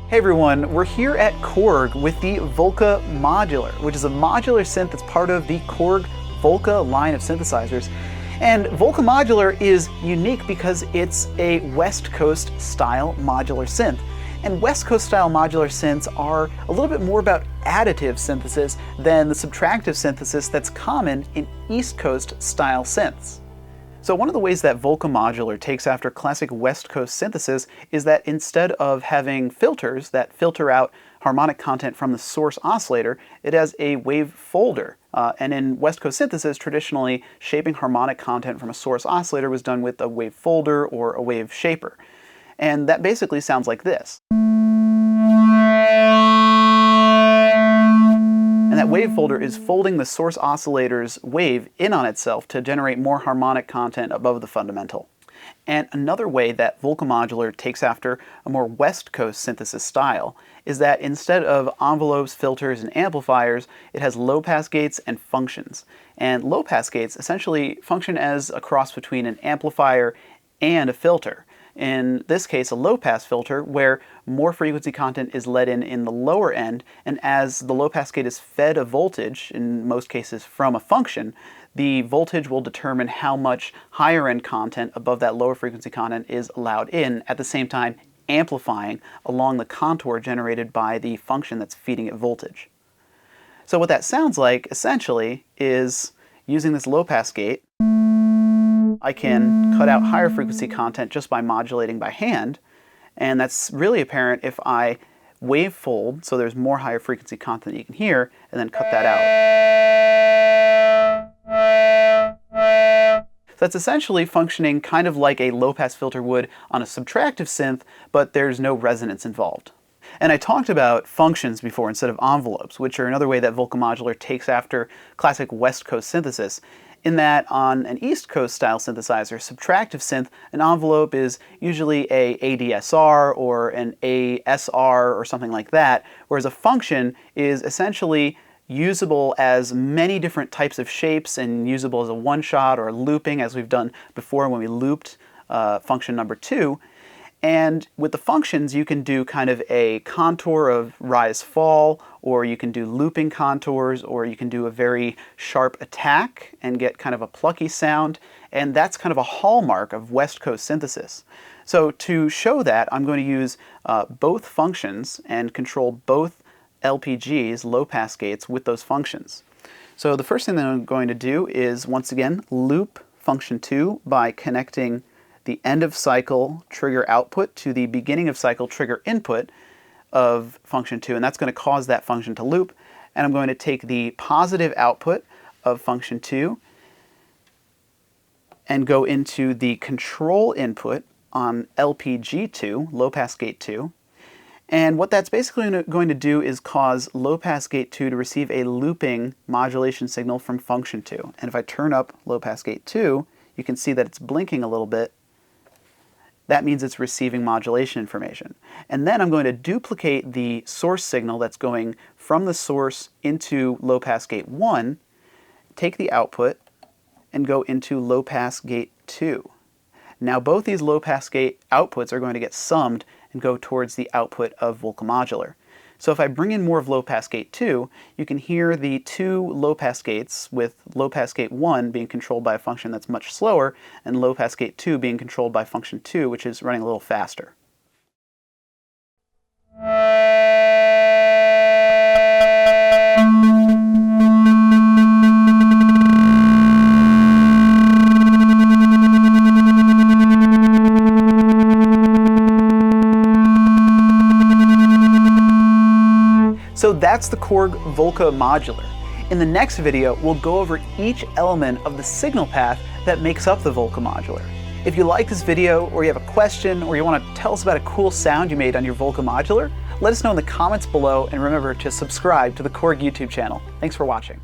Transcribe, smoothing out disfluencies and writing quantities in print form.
Hey everyone, we're here at Korg with the Volca Modular, which is a modular synth that's part of the Korg Volca line of synthesizers. And Volca Modular is unique because it's a West Coast style modular synth. And West Coast style modular synths are a little bit more about additive synthesis than the subtractive synthesis that's common in East Coast style synths. So one of the ways that Volca Modular takes after classic West Coast synthesis is that instead of having filters that filter out harmonic content from the source oscillator, it has a wavefolder. And in West Coast synthesis, traditionally, shaping harmonic content from a source oscillator was done with a wavefolder or a wave shaper. And that basically sounds like this. And that wavefolder is folding the source oscillator's wave in on itself to generate more harmonic content above the fundamental. And another way that Volca Modular takes after a more West Coast synthesis style is that instead of envelopes, filters, and amplifiers, it has low-pass gates and functions. And low-pass gates essentially function as a cross between an amplifier and a filter. In this case, a low-pass filter where more frequency content is let in the lower end, and as the low-pass gate is fed a voltage, in most cases from a function, the voltage will determine how much higher-end content above that lower frequency content is allowed in, at the same time amplifying along the contour generated by the function that's feeding it voltage. So what that sounds like, essentially, is using this low-pass gate, I can cut out higher frequency content just by modulating by hand, and that's really apparent if I wavefold, so there's more higher frequency content you can hear, and then cut that out. So that's essentially functioning kind of like a low-pass filter would on a subtractive synth, but there's no resonance involved. And I talked about functions before instead of envelopes, which are another way that Volca Modular takes after classic West Coast synthesis, in that on an East Coast style synthesizer, subtractive synth, an envelope is usually a ADSR or an ASR or something like that, whereas a function is essentially usable as many different types of shapes and usable as a one-shot or looping, as we've done before when we looped function number 2. And with the functions, you can do kind of a contour of rise-fall, or you can do looping contours, or you can do a very sharp attack and get kind of a plucky sound, and that's kind of a hallmark of West Coast synthesis. So to show that, I'm going to use both functions and control both LPGs, low-pass gates, with those functions. So the first thing that I'm going to do is, once again, loop function 2 by connecting the end of cycle trigger output to the beginning of cycle trigger input of function 2, and that's going to cause that function to loop. And I'm going to take the positive output of function 2 and go into the control input on LPG2, low pass gate 2. And what that's basically going to do is cause low pass gate 2 to receive a looping modulation signal from function 2. And if I turn up low pass gate 2, you can see that it's blinking a little bit. That means it's receiving modulation information. And then I'm going to duplicate the source signal that's going from the source into low-pass gate 1, take the output, and go into low-pass gate 2. Now both these low-pass gate outputs are going to get summed and go towards the output of Volca Modular. So if I bring in more of low-pass gate 2, you can hear the two low-pass gates, with low-pass gate 1 being controlled by a function that's much slower, and low-pass gate 2 being controlled by function 2, which is running a little faster. So that's the Korg Volca Modular. In the next video, we'll go over each element of the signal path that makes up the Volca Modular. If you like this video, or you have a question, or you want to tell us about a cool sound you made on your Volca Modular, let us know in the comments below, and remember to subscribe to the Korg YouTube channel. Thanks for watching.